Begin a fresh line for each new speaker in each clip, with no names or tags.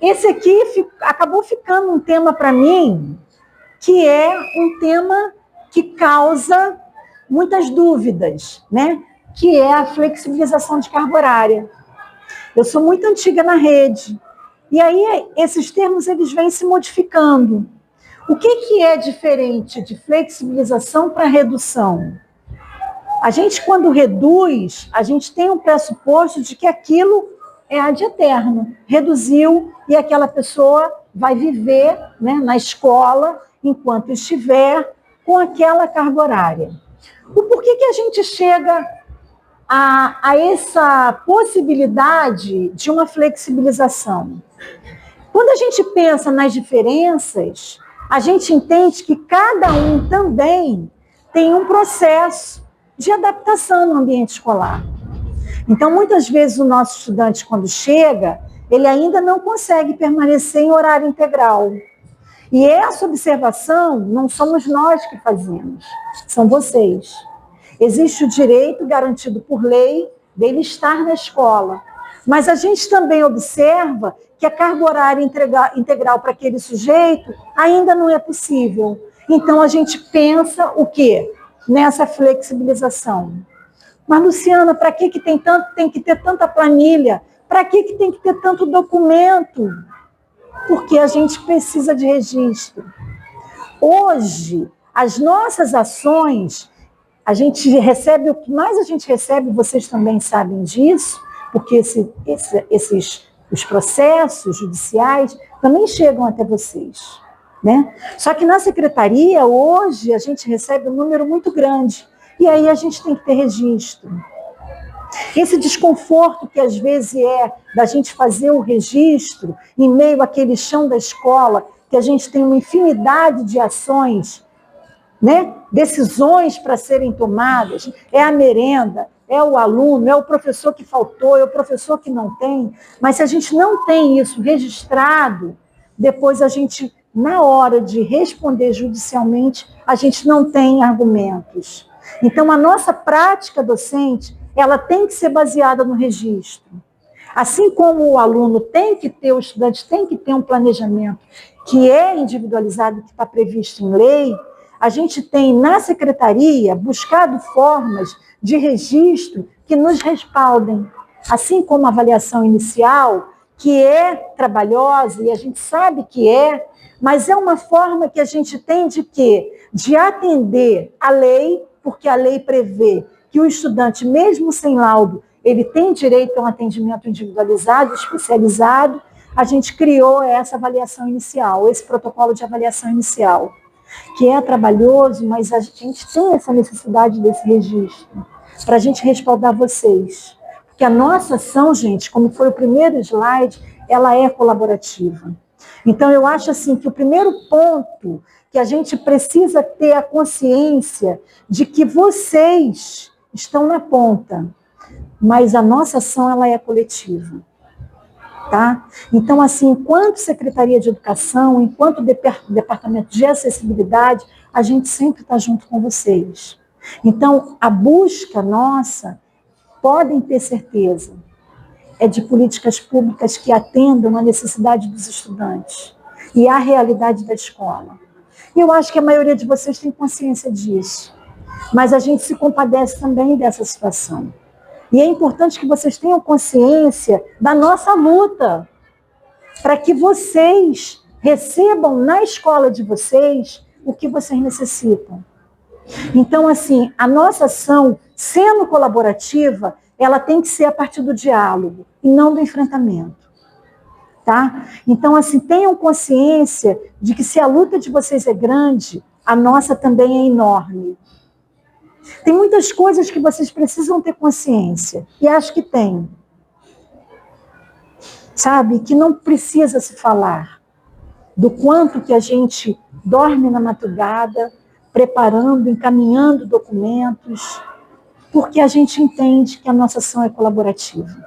esse aqui acabou ficando um tema para mim, que é um tema que causa muitas dúvidas, né? Que é a flexibilização de carga horária. Eu sou muito antiga na rede, e aí esses termos eles vêm se modificando. O que é diferente de flexibilização para redução? A gente, quando reduz, a gente tem um pressuposto de que aquilo é ad eterno. Reduziu e aquela pessoa vai viver, né, na escola enquanto estiver com aquela carga horária. O porquê que a gente chega a essa possibilidade de uma flexibilização? Quando a gente pensa nas diferenças, a gente entende que cada um também tem um processo de adaptação no ambiente escolar. Então, muitas vezes o nosso estudante, quando chega, ele ainda não consegue permanecer em horário integral. E essa observação não somos nós que fazemos, são vocês. Existe o direito garantido por lei dele estar na escola, mas a gente também observa que a carga horária integral para aquele sujeito ainda não é possível. Então, a gente pensa o quê? Nessa flexibilização. Mas, Luciana, para que tem que ter tanta planilha? Para que tem que ter tanto documento? Porque a gente precisa de registro. Hoje, as nossas ações, a gente recebe, o que mais a gente recebe, vocês também sabem disso, porque os processos judiciais também chegam até vocês, né? Só que na secretaria, hoje, a gente recebe um número muito grande, e aí a gente tem que ter registro. Esse desconforto que às vezes é da gente fazer o registro em meio àquele chão da escola, que a gente tem uma infinidade de ações, né? Decisões para serem tomadas, é a merenda, é o aluno, é o professor que faltou, é o professor que não tem, mas se a gente não tem isso registrado, depois a gente, na hora de responder judicialmente, a gente não tem argumentos. Então, a nossa prática docente, ela tem que ser baseada no registro. Assim como o aluno tem que ter, o estudante tem que ter um planejamento que é individualizado, que está previsto em lei, a gente tem na secretaria buscado formas de registro que nos respaldem. Assim como a avaliação inicial, que é trabalhosa, e a gente sabe que é, mas é uma forma que a gente tem de quê? De atender a lei, porque a lei prevê que o estudante, mesmo sem laudo, ele tem direito a um atendimento individualizado, especializado. A gente criou essa avaliação inicial, esse protocolo de avaliação inicial, que é trabalhoso, mas a gente tem essa necessidade desse registro, para a gente respaldar vocês. Porque a nossa ação, gente, como foi o primeiro slide, ela é colaborativa. Então, eu acho assim que o primeiro ponto que a gente precisa ter a consciência de que vocês estão na ponta, mas a nossa ação ela é coletiva. Tá? Então, assim, enquanto Secretaria de Educação, enquanto Departamento de Acessibilidade, a gente sempre está junto com vocês. Então, a busca nossa, podem ter certeza, é de políticas públicas que atendam a necessidade dos estudantes e a realidade da escola. E eu acho que a maioria de vocês tem consciência disso, mas a gente se compadece também dessa situação. E é importante que vocês tenham consciência da nossa luta, para que vocês recebam na escola de vocês o que vocês necessitam. Então, assim, a nossa ação, sendo colaborativa, ela tem que ser a partir do diálogo e não do enfrentamento. Tá? Então, assim, tenham consciência de que se a luta de vocês é grande, a nossa também é enorme. Tem muitas coisas que vocês precisam ter consciência, e acho que tem. Sabe? Que não precisa se falar do quanto que a gente dorme na madrugada, preparando, encaminhando documentos, porque a gente entende que a nossa ação é colaborativa.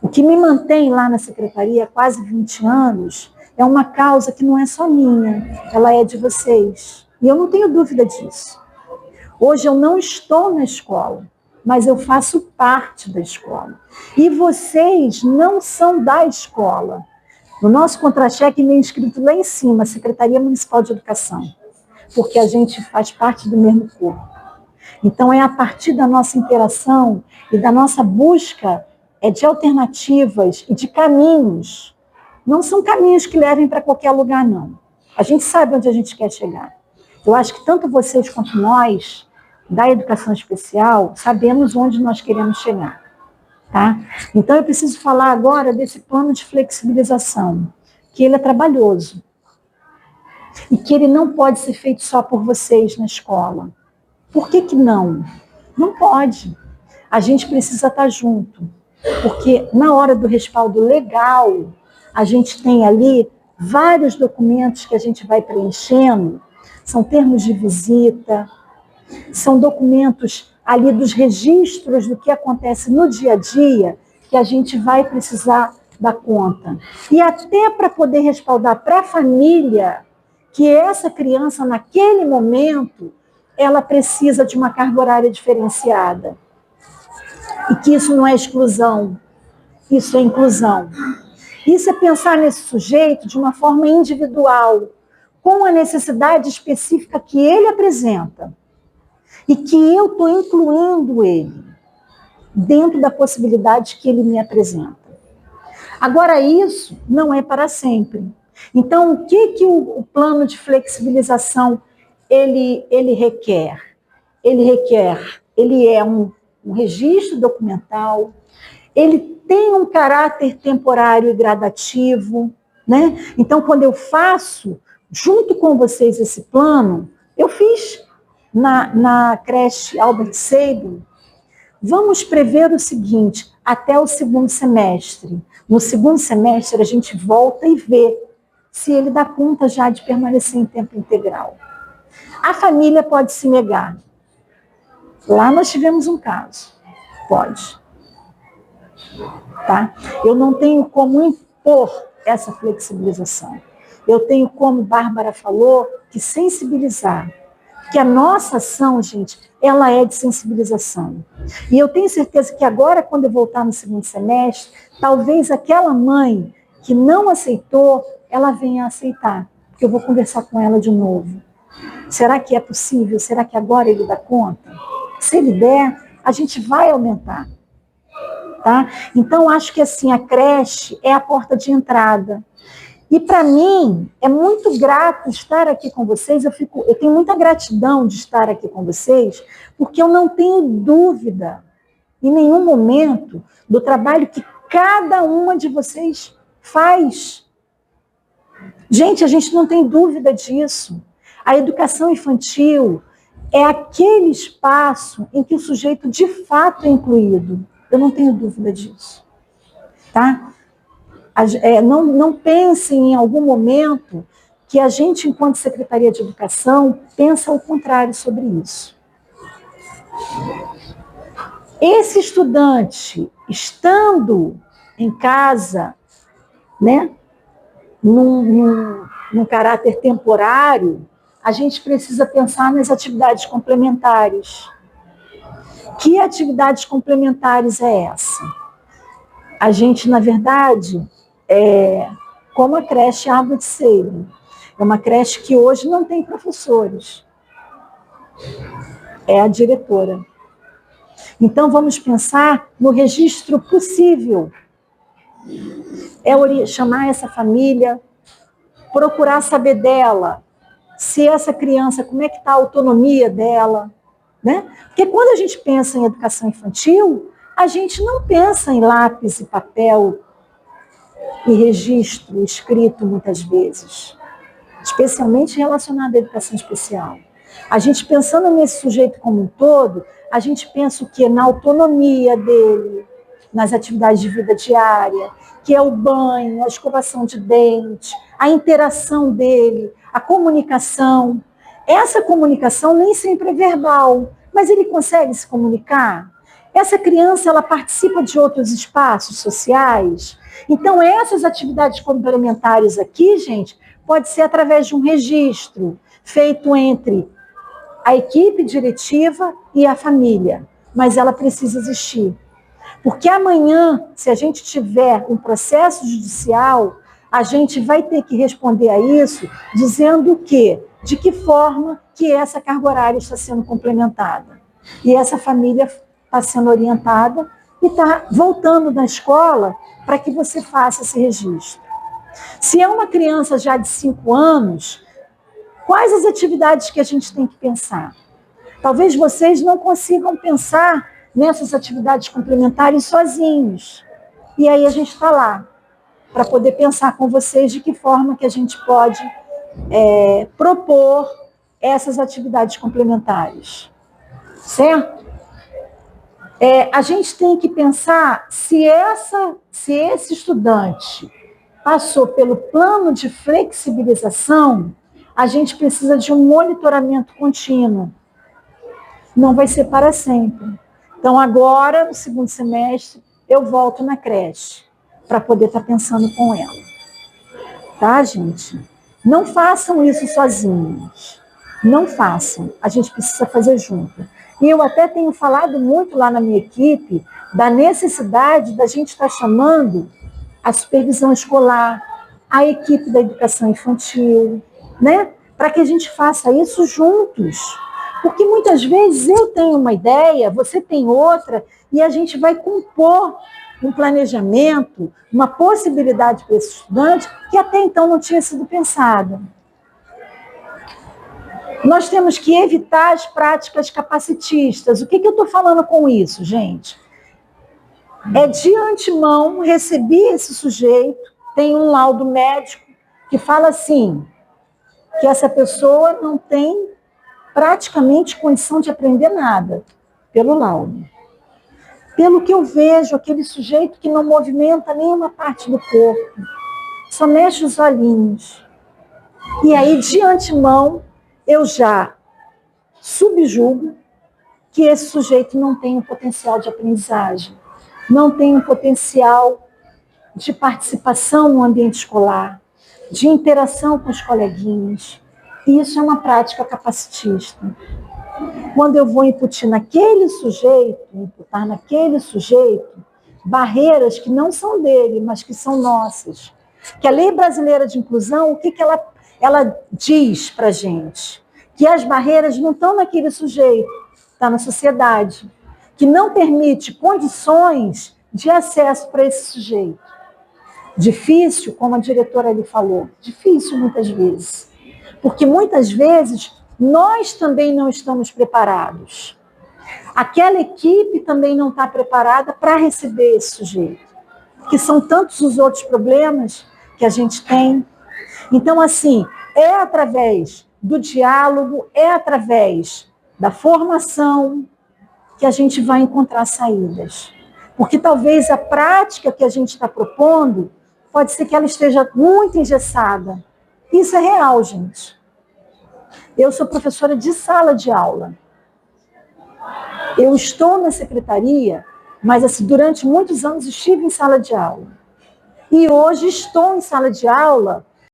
O que me mantém lá na secretaria há quase 20 anos é uma causa que não é só minha, ela é de vocês. E eu não tenho dúvida disso. Hoje eu não estou na escola, mas eu faço parte da escola. E vocês não são da escola. No nosso contra-cheque vem escrito lá em cima, Secretaria Municipal de Educação, porque a gente faz parte do mesmo corpo. Então, é a partir da nossa interação e da nossa busca de alternativas e de caminhos. Não são caminhos que levem para qualquer lugar, não. A gente sabe onde a gente quer chegar. Eu acho que tanto vocês quanto nós, da educação especial, sabemos onde nós queremos chegar. Tá? Então, eu preciso falar agora desse plano de flexibilização, que ele é trabalhoso e que ele não pode ser feito só por vocês na escola. Por que que não? Não pode. A gente precisa estar junto, porque na hora do respaldo legal, a gente tem ali vários documentos que a gente vai preenchendo, são termos de visita, são documentos ali dos registros do que acontece no dia a dia, que a gente vai precisar dar conta. E até para poder respaldar para a família que essa criança, naquele momento, ela precisa de uma carga horária diferenciada. E que isso não é exclusão, isso é inclusão. Isso é pensar nesse sujeito de uma forma individual, com a necessidade específica que ele apresenta. E que eu estou incluindo ele dentro da possibilidade que ele me apresenta. Agora, isso não é para sempre. Então, o que o plano de flexibilização ele requer? Ele é um registro documental, ele tem um caráter temporário e gradativo, né? Então, quando eu faço, junto com vocês esse plano, eu fiz na creche Albert Sabin, vamos prever o seguinte, até o segundo semestre. No segundo semestre, a gente volta e vê se ele dá conta já de permanecer em tempo integral. A família pode se negar. Lá nós tivemos um caso. Pode. Tá? Eu não tenho como impor essa flexibilização. Eu tenho, como Bárbara falou, que sensibilizar. Que a nossa ação, gente, ela é de sensibilização. E eu tenho certeza que agora, quando eu voltar no segundo semestre, talvez aquela mãe que não aceitou, ela venha a aceitar. Porque eu vou conversar com ela de novo. Será que é possível? Será que agora ele dá conta? Se ele der, a gente vai aumentar. Tá? Então, acho que assim, a creche é a porta de entrada. E para mim, é muito grato estar aqui com vocês, eu tenho muita gratidão de estar aqui com vocês, porque eu não tenho dúvida, em nenhum momento, do trabalho que cada uma de vocês faz. Gente, a gente não tem dúvida disso. A educação infantil é aquele espaço em que o sujeito de fato é incluído. Eu não tenho dúvida disso. Tá? Não pensem em algum momento que a gente, enquanto Secretaria de Educação, pensa o contrário sobre isso. Esse estudante, estando em casa, né, num caráter temporário, a gente precisa pensar nas atividades complementares. Que atividades complementares é essa? A gente, na verdade, como a creche Albert Sabin, é uma creche que hoje não tem professores. É a diretora. Então, vamos pensar no registro possível. Chamar essa família, procurar saber dela, se essa criança, como é que está a autonomia dela, né? Porque quando a gente pensa em educação infantil, a gente não pensa em lápis e papel e registro escrito muitas vezes, especialmente relacionado à educação especial. A gente pensando nesse sujeito como um todo, a gente pensa o quê? Na autonomia dele, nas atividades de vida diária, que é o banho, a escovação de dente, a interação dele, a comunicação. Essa comunicação nem sempre é verbal, mas ele consegue se comunicar. Essa criança, ela participa de outros espaços sociais. Então, essas atividades complementares aqui, gente, pode ser através de um registro feito entre a equipe diretiva e a família, mas ela precisa existir. Porque amanhã, se a gente tiver um processo judicial, a gente vai ter que responder a isso dizendo que, de que forma que essa carga horária está sendo complementada. E essa família está sendo orientada e está voltando na escola para que você faça esse registro. Se é uma criança já de 5 anos, quais as atividades que a gente tem que pensar? Talvez vocês não consigam pensar nessas atividades complementares sozinhos. E aí a gente está lá para poder pensar com vocês de que forma que a gente pode propor essas atividades complementares. Certo? A gente tem que pensar se esse estudante passou pelo plano de flexibilização, a gente precisa de um monitoramento contínuo. Não vai ser para sempre. Então, agora, no segundo semestre, eu volto na creche para poder estar pensando com ela. Tá, gente? Não façam isso sozinhos. Não façam. A gente precisa fazer junto. E eu até tenho falado muito lá na minha equipe da necessidade da gente estar chamando a supervisão escolar, a equipe da educação infantil, né? Para que a gente faça isso juntos. Porque muitas vezes eu tenho uma ideia, você tem outra, e a gente vai compor um planejamento, uma possibilidade para esse estudante que até então não tinha sido pensada. Nós temos que evitar as práticas capacitistas. O que eu estou falando com isso, gente? De antemão, recebi esse sujeito, tem um laudo médico que fala assim, que essa pessoa não tem praticamente condição de aprender nada, pelo laudo. Pelo que eu vejo, aquele sujeito que não movimenta nenhuma parte do corpo, só mexe os olhinhos. E aí, de antemão, eu já subjugo que esse sujeito não tem um potencial de aprendizagem, não tem um potencial de participação no ambiente escolar, de interação com os coleguinhas. E isso é uma prática capacitista. Quando eu vou imputar naquele sujeito, barreiras que não são dele, mas que são nossas. Que a Lei Brasileira de Inclusão, o que ela diz para a gente? Que as barreiras não estão naquele sujeito, está na sociedade, que não permite condições de acesso para esse sujeito. Difícil, como a diretora ali falou, difícil muitas vezes. Porque muitas vezes nós também não estamos preparados. Aquela equipe também não está preparada para receber esse sujeito. Que são tantos os outros problemas que a gente tem. Então, assim, é através do diálogo, é através da formação que a gente vai encontrar saídas. Porque talvez a prática que a gente está propondo, pode ser que ela esteja muito engessada. Isso é real, gente. Eu sou professora de sala de aula. Eu estou na secretaria, mas assim, durante muitos anos estive em sala de aula. E hoje estou em sala de aula